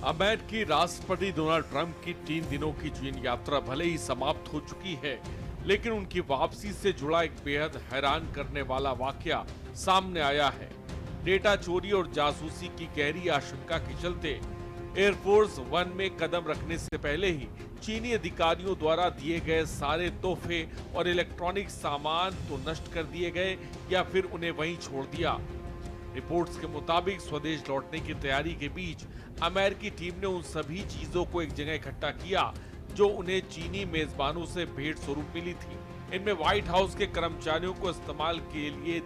अमेरिकी राष्ट्रपति Donald Trump की 3 दिनों की चीन यात्रा भले ही समाप्त हो चुकी है, लेकिन उनकी वापसी से जुड़ा एक बेहद हैरान करने वाला वाकया सामने आया है। डेटा चोरी और जासूसी की गहरी आशंका के चलते एयरफोर्स वन में कदम रखने से पहले ही चीनी अधिकारियों द्वारा दिए गए सारे तोहफे और इलेक्ट्रॉनिक सामान तो नष्ट कर दिए गए या फिर उन्हें वहीं छोड़ दिया। रिपोर्ट्स के मुताबिक स्वदेश लौटने की तैयारी के बीच अमेरिकी टीम ने उन सभी चीजों को एक जगह इकट्ठा किया जो उन्हें चीनी मेजबानों से भेंट स्वरूप मिली थी। इनमें व्हाइट हाउस के कर्मचारियों को इस्तेमाल के लिए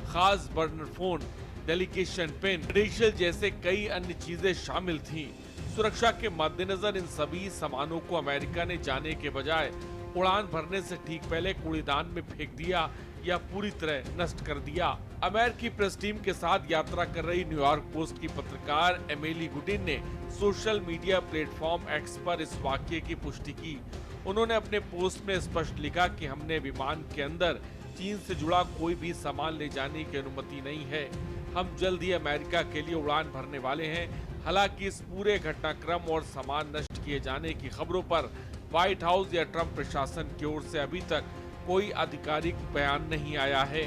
खास burner phone, delegation pen, credential जैसे कई अन्य चीजें शामिल थीं। सुरक्षा के मद्देनजर इन सभी सामानों को अमेरिका ने जाने के बजाय उड़ान भरने से ठीक पहले कूड़ेदान में फेंक दिया या पूरी तरह नष्ट कर दिया। अमेरिकी प्रेस टीम के साथ यात्रा कर रही न्यूयॉर्क पोस्ट की पत्रकार एमिली गुडिन ने सोशल मीडिया प्लेटफॉर्म एक्स पर इस वाकये की पुष्टि की। उन्होंने अपने पोस्ट में स्पष्ट लिखा कि हमने विमान के अंदर चीन से जुड़ा कोई भी सामान ले जाने की अनुमति नहीं है। हम जल्द ही अमेरिका के लिए उड़ान भरने वाले हैं। हालांकि इस पूरे घटनाक्रम और सामान नष्ट किए जाने की खबरों पर व्हाइट हाउस या ट्रंप प्रशासन की ओर से अभी तक कोई आधिकारिक बयान नहीं आया है।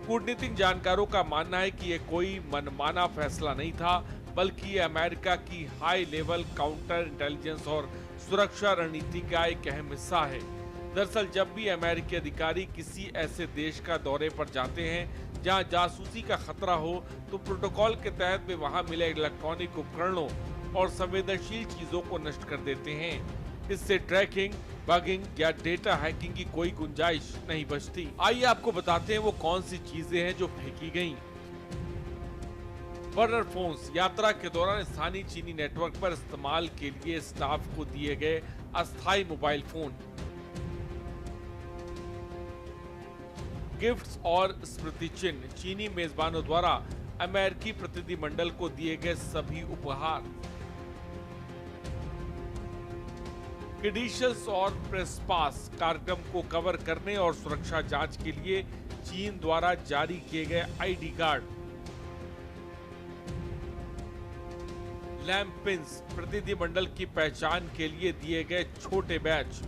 कूटनीतिक जानकारों का मानना है कि यह कोई मनमाना फैसला नहीं था, बल्कि ये अमेरिका की हाई लेवल काउंटर इंटेलिजेंस और सुरक्षा रणनीति का एक अहम हिस्सा है। दरअसल जब भी अमेरिकी अधिकारी किसी ऐसे देश का दौरे पर जाते हैं जहां जासूसी का खतरा हो, तो प्रोटोकॉल के तहत वे वहां मिले इलेक्ट्रॉनिक उपकरणों और संवेदनशील चीजों को नष्ट कर देते हैं। इससे ट्रैकिंग, बगिंग या डेटा हैकिंग की कोई गुंजाइश नहीं बचती। आइए आपको बताते हैं वो कौन सी चीजें हैं जो फेंकी गईं। बर्नर फोन्स यात्रा के दौरान स्थानीय चीनी नेटवर्क पर इस्तेमाल के लिए स्टाफ को दिए गए अस्थायी मोबाइल फोन। गिफ्ट्स और स्मृति चिन्ह चीनी मेजबानों द्वारा अमेरिकी प्रतिनिधिमंडल को दिए गए सभी उपहार। क्रेडेंशियल्स और प्रेस पास कार्यक्रम को कवर करने और सुरक्षा जांच के लिए चीन द्वारा जारी किए गए आईडी कार्ड। लैंप पिन्स प्रतिनिधिमंडल की पहचान के लिए दिए गए छोटे बैच।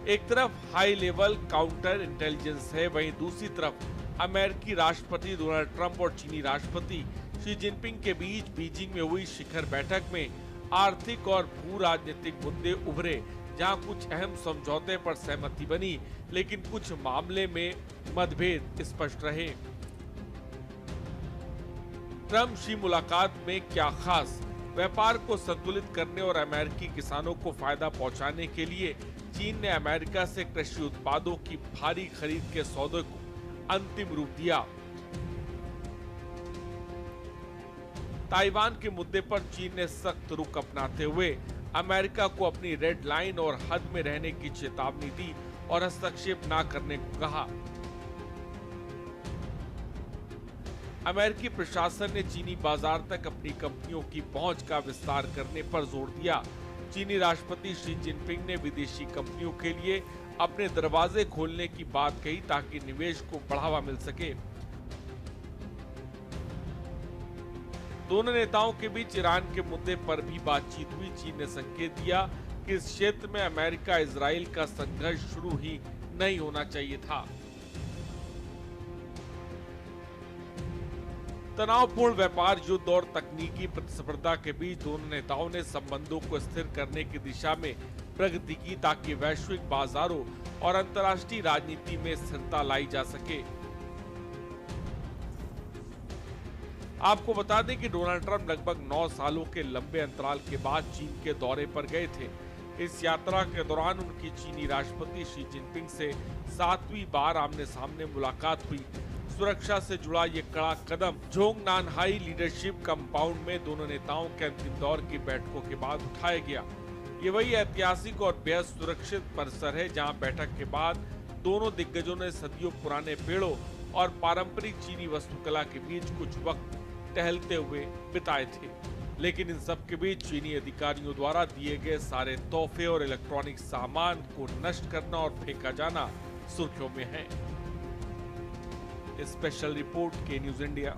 एक तरफ हाई लेवल काउंटर इंटेलिजेंस है, वहीं दूसरी तरफ अमेरिकी राष्ट्रपति डोनाल्ड ट्रंप और चीनी राष्ट्रपति शी जिनपिंग के बीच बीजिंग में हुई शिखर बैठक में आर्थिक और भू राजनीतिक मुद्दे उभरे, जहां कुछ अहम समझौते पर सहमति बनी, लेकिन कुछ मामले में मतभेद स्पष्ट रहे। ट्रंप शी मुलाकात में क्या खास? व्यापार को संतुलित करने और अमेरिकी किसानों को फायदा पहुंचाने के लिए चीन ने अमेरिका से कृषि उत्पादों की भारी खरीद के सौदे को अंतिम रूप दिया। ताइवान के मुद्दे पर चीन ने सख्त रुख अपनाते हुए अमेरिका को अपनी रेड लाइन और हद में रहने की चेतावनी दी और हस्तक्षेप न करने को कहा। अमेरिकी प्रशासन ने चीनी बाजार तक अपनी कंपनियों की पहुंच का विस्तार करने पर जोर दिया। चीनी राष्ट्रपति शी जिनपिंग ने विदेशी कंपनियों के लिए अपने दरवाजे खोलने की बात कही ताकि निवेश को बढ़ावा मिल सके। दोनों नेताओं के बीच ईरान के मुद्दे पर भी बातचीत हुई। चीन ने संकेत दिया कि इस क्षेत्र में अमेरिका इजराइल का संघर्ष शुरू ही नहीं होना चाहिए था। तनावपूर्ण व्यापार युद्ध और तकनीकी प्रतिस्पर्धा के बीच दोनों नेताओं ने संबंधों को स्थिर करने की दिशा में प्रगति की ताकि वैश्विक बाजारों और अंतर्राष्ट्रीय राजनीति में स्थिरता लाई जा सके। आपको बता दें कि डोनाल्ड ट्रंप लगभग 9 सालों के लंबे अंतराल के बाद चीन के दौरे पर गए थे। इस यात्रा के दौरान उनकी चीनी राष्ट्रपति शी जिनपिंग से 7वीं बार आमने सामने मुलाकात हुई। सुरक्षा से जुड़ा ये कड़ा कदम जोंगनानहाई लीडरशिप कंपाउंड में दोनों नेताओं के अंतिम दौर की बैठकों के बाद उठाया गया। ये वही ऐतिहासिक और बेहद सुरक्षित परिसर है जहां बैठक के बाद दोनों दिग्गजों ने सदियों पुराने पेड़ों और पारंपरिक चीनी वास्तुकला के बीच कुछ वक्त टहलते हुए बिताए थे। लेकिन इन सब के बीच चीनी अधिकारियों द्वारा दिए गए सारे तोहफे और इलेक्ट्रॉनिक सामान को नष्ट करना और फेंका जाना सुर्खियों में है। स्पेशल रिपोर्ट के न्यूज़ इंडिया।